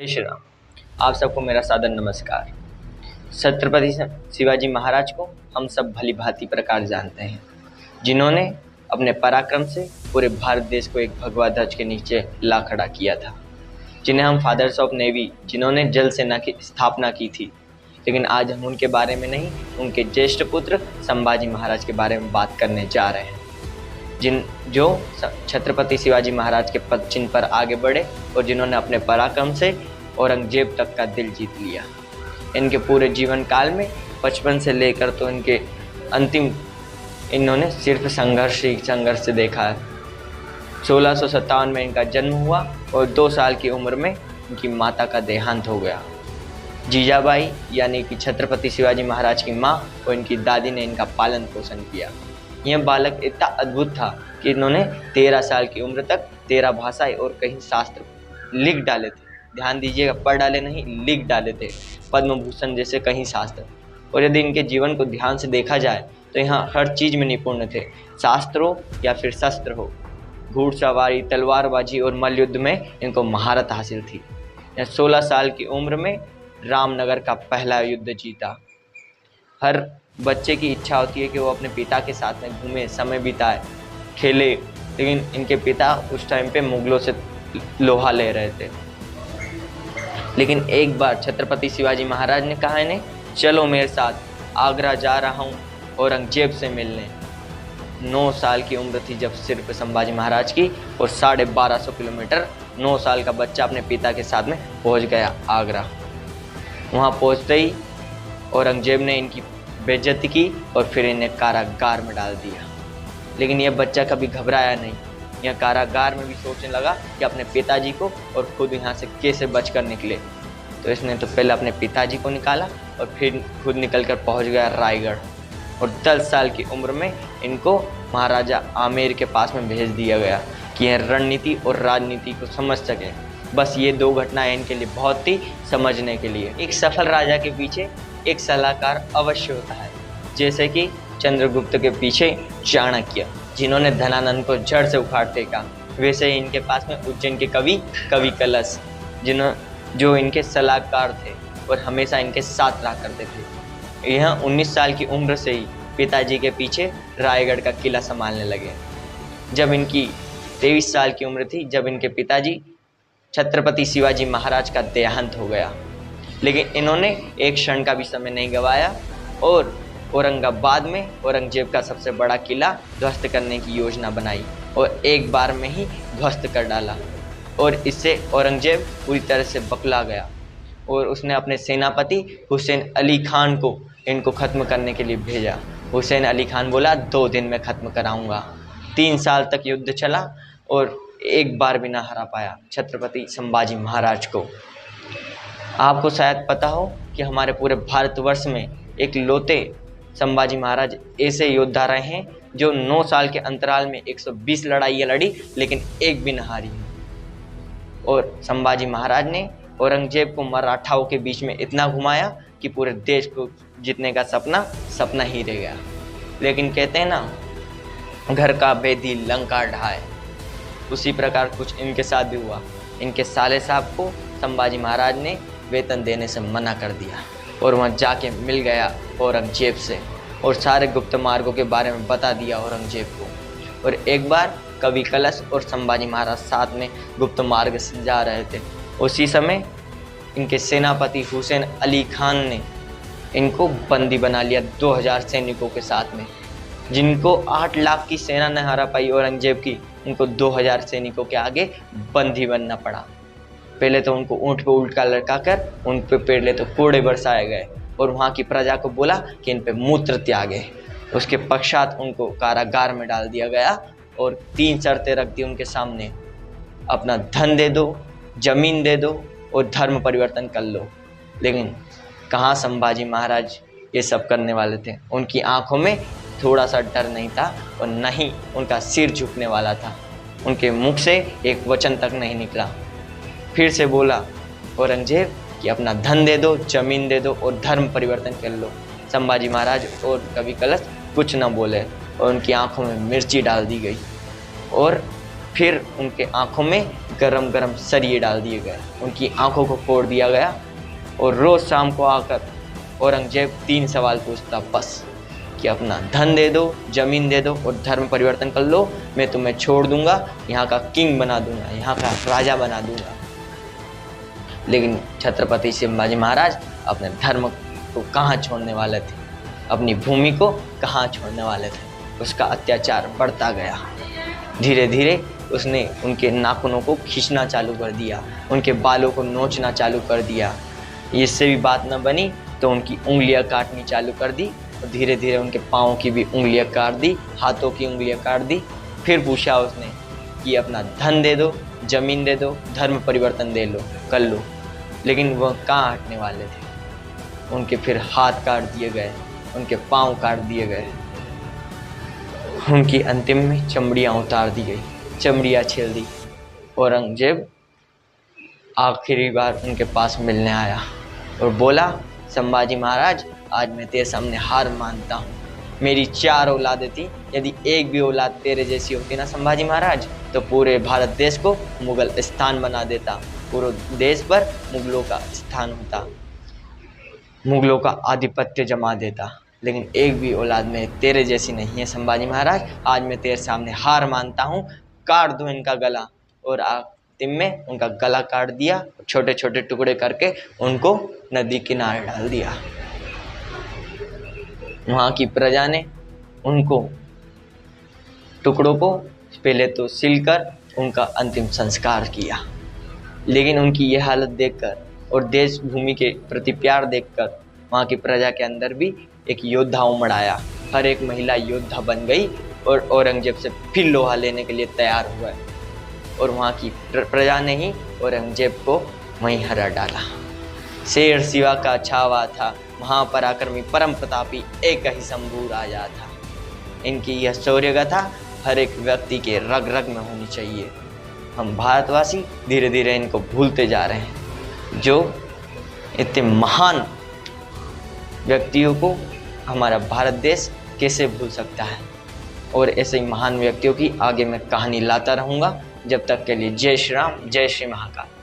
श्री राम। आप सबको मेरा सादर नमस्कार। छत्रपति शिवाजी महाराज को हम सब भली भांति प्रकार जानते हैं, जिन्होंने अपने पराक्रम से पूरे भारत देश को एक भगवा ध्वज के नीचे ला खड़ा किया था, जिन्हें हम फादर्स ऑफ नेवी, जिन्होंने जल सेना की स्थापना की थी। लेकिन आज हम उनके बारे में नहीं, उनके ज्येष्ठ पुत्र संभाजी महाराज के बारे में बात करने जा रहे हैं, जो छत्रपति शिवाजी महाराज के पद चिन्ह पर आगे बढ़े और जिन्होंने अपने पराक्रम से औरंगजेब तक का दिल जीत लिया। इनके पूरे जीवन काल में बचपन से लेकर तो इनके अंतिम, इन्होंने सिर्फ संघर्ष ही संघर्ष से देखा है। 1657 में इनका जन्म हुआ और 2 साल की उम्र में इनकी माता का देहांत हो गया। जीजाबाई यानी कि छत्रपति शिवाजी महाराज की माँ और इनकी दादी ने इनका पालन पोषण किया। यह बालक इतना अद्भुत था कि इन्होंने 13 साल की उम्र तक 13 भाषाएं और कई शास्त्र लिख डाले थे। ध्यान दीजिएगा, पढ़ डाले नहीं, लिख डाले थे, पद्म भूषण जैसे कई शास्त्र। और यदि इनके जीवन को ध्यान से देखा जाए तो यहाँ हर चीज़ में निपुण थे, शास्त्र हो या फिर शस्त्र हो, घुड़सवारी, तलवारबाजी और मल्लयुद्ध में इनको महारत हासिल थी। 16 साल की उम्र में रामनगर का पहला युद्ध जीता। हर बच्चे की इच्छा होती है कि वो अपने पिता के साथ में घूमे, समय बिताए, खेले, लेकिन इनके पिता उस टाइम पे मुगलों से लोहा ले रहे थे। लेकिन एक बार छत्रपति शिवाजी महाराज ने कहा इन्हें, चलो मेरे साथ, आगरा जा रहा हूँ औरंगजेब से मिलने। 9 साल की उम्र थी जब सिर्फ संभाजी महाराज की, और 1250 किलोमीटर 9 साल का बच्चा अपने पिता के साथ में पहुँच गया आगरा। वहाँ पहुँचते ही औरंगजेब ने इनकी बेइज्जती की और फिर इन्हें कारागार में डाल दिया। लेकिन यह बच्चा कभी घबराया नहीं। यह कारागार में भी सोचने लगा कि अपने पिताजी को और खुद यहाँ से कैसे बचकर निकले। तो इसने तो पहले अपने पिताजी को निकाला और फिर खुद निकलकर पहुँच गया रायगढ़। और 10 साल की उम्र में इनको महाराजा आमेर के पास में भेज दिया गया कि यह रणनीति और राजनीति को समझ सके। बस ये 2 घटनाएं इनके लिए बहुत ही समझने के लिए। एक सफल राजा के पीछे एक सलाहकार अवश्य होता है, जैसे कि चंद्रगुप्त के पीछे चाणक्य, जिन्होंने धनानंद को जड़ से उखाड़ फेंका। वैसे ही इनके पास में उज्जैन के कवि कलश, जो इनके सलाहकार थे और हमेशा इनके साथ रहा करते थे। यह 19 साल की उम्र से ही पिताजी के पीछे रायगढ़ का किला संभालने लगे। जब इनकी 23 साल की उम्र थी, जब इनके पिताजी छत्रपति शिवाजी महाराज का देहांत हो गया। लेकिन इन्होंने एक क्षण का भी समय नहीं गंवाया और औरंगाबाद में औरंगजेब का सबसे बड़ा किला ध्वस्त करने की योजना बनाई और एक बार में ही ध्वस्त कर डाला। और इससे औरंगजेब पूरी तरह से बकला गया और उसने अपने सेनापति हुसैन अली खान को इनको ख़त्म करने के लिए भेजा। हुसैन अली खान बोला, 2 दिन में ख़त्म कराऊंगा। 3 साल तक युद्ध चला और एक बार भी ना हरा पाया छत्रपति संभाजी महाराज को। आपको शायद पता हो कि हमारे पूरे भारतवर्ष में एक लौते संभाजी महाराज ऐसे योद्धा रहे हैं जो 9 साल के अंतराल में 120 लड़ाइयाँ लड़ी, लेकिन एक भी न हारी। और संभाजी महाराज ने औरंगजेब को मराठाओं के बीच में इतना घुमाया कि पूरे देश को जीतने का सपना ही रह गया। लेकिन कहते हैं ना, घर का बेदी लंका ढाए, उसी प्रकार कुछ इनके साथ भी हुआ। इनके साले साहब को संभाजी महाराज ने वेतन देने से मना कर दिया और वहाँ जाके मिल गया औरंगजेब से और सारे गुप्त मार्गों के बारे में बता दिया औरंगजेब को। और एक बार कवि कलश और संभाजी महाराज साथ में गुप्त मार्ग से जा रहे थे। उसी समय इनके सेनापति हुसैन अली खान ने इनको बंदी बना लिया 2000 सैनिकों के साथ में, जिनको 8 लाख की सेना न हरा पाई औरंगजेब की। उनको 2000 सैनिकों के आगे बंदी बनना पड़ा। पहले तो उनको ऊँट पे उल्टा लटका कर उन पे पहले तो कोड़े बरसाए गए और वहाँ की प्रजा को बोला कि इन पे मूत्र त्यागे। उसके पश्चात उनको कारागार में डाल दिया गया और 3 शर्तें रख दी उनके सामने, अपना धन दे दो, जमीन दे दो और धर्म परिवर्तन कर लो। लेकिन कहाँ संभाजी महाराज ये सब करने वाले थे। उनकी आंखों में थोड़ा सा डर नहीं था और न ही उनका सिर झुकने वाला था। उनके मुख से एक वचन तक नहीं निकला। फिर से बोला औरंगजेब कि अपना धन दे दो, जमीन दे दो और धर्म परिवर्तन कर लो। संभाजी महाराज और कवि कलश कुछ न बोले और उनकी आंखों में मिर्ची डाल दी गई। और फिर उनके आंखों में गरम गरम सरिये डाल दिए गए, उनकी आंखों को फोड़ दिया गया। और रोज़ शाम को आकर औरंगजेब 3 सवाल पूछता बस, कि अपना धन दे दो, ज़मीन दे दो और धर्म परिवर्तन कर लो, मैं तुम्हें छोड़ दूंगा, यहाँ का किंग बना दूंगा, यहाँ का राजा बना दूंगा। लेकिन छत्रपति शिवाजी महाराज अपने धर्म को कहाँ छोड़ने वाले थे, अपनी भूमि को कहाँ छोड़ने वाले थे। उसका अत्याचार बढ़ता गया। धीरे धीरे उसने उनके नाखूनों को खींचना चालू कर दिया, उनके बालों को नोचना चालू कर दिया। इससे भी बात न बनी तो उनकी उंगलियां काटनी चालू कर दी और धीरे धीरे उनके पाँव की भी उंगलियां काट दी, हाथों की उंगलियां काट दी। फिर पूछा उसने कि अपना धन दे दो, ज़मीन दे दो, धर्म परिवर्तन दे लो, कर लो। लेकिन वह कहाँ हटने वाले थे। उनके फिर हाथ काट दिए गए, उनके पाँव काट दिए गए, उनकी अंतिम में चमड़ियाँ उतार दी गई, चमड़ियाँ छील दी। औरंगजेब आखिरी बार उनके पास मिलने आया और बोला, संभाजी महाराज, आज मैं तेरे सामने हार मानता हूँ। मेरी 4 औलादें थी, यदि एक भी औलाद तेरे जैसी होती ना संभाजी महाराज, तो पूरे भारत देश को मुगल स्थान बना देता, पूरे देश पर मुगलों का स्थान होता, मुगलों का आधिपत्य जमा देता। लेकिन एक भी औलाद में तेरे जैसी नहीं है संभाजी महाराज। आज मैं तेरे सामने हार मानता हूँ, काट दूँ इनका गला। और अंतिम में उनका गला काट दिया, छोटे छोटे टुकड़े करके उनको नदी किनारे डाल दिया। वहाँ की प्रजा ने उनको टुकड़ों को पहले तो सिलकर उनका अंतिम संस्कार किया। लेकिन उनकी यह हालत देखकर और देश भूमि के प्रति प्यार देखकर वहाँ की प्रजा के अंदर भी एक योद्धा उमड़ आया। हर एक महिला योद्धा बन गई और औरंगजेब से फिर लोहा लेने के लिए तैयार हुआ। और वहाँ की प्रजा ने ही औरंगजेब को वहीं हरा डाला। शेर शिवा का छावा था, महापराक्रमी परम प्रतापी एक ही शंभू राजा था। इनकी यह शौर्य गाथा हर एक व्यक्ति के रग रग में होनी चाहिए। हम भारतवासी धीरे धीरे इनको भूलते जा रहे हैं। जो इतने महान व्यक्तियों को हमारा भारत देश कैसे भूल सकता है। और ऐसे ही महान व्यक्तियों की आगे मैं कहानी लाता रहूँगा। जब तक के लिए जय श्री राम, जय श्री महाकाल।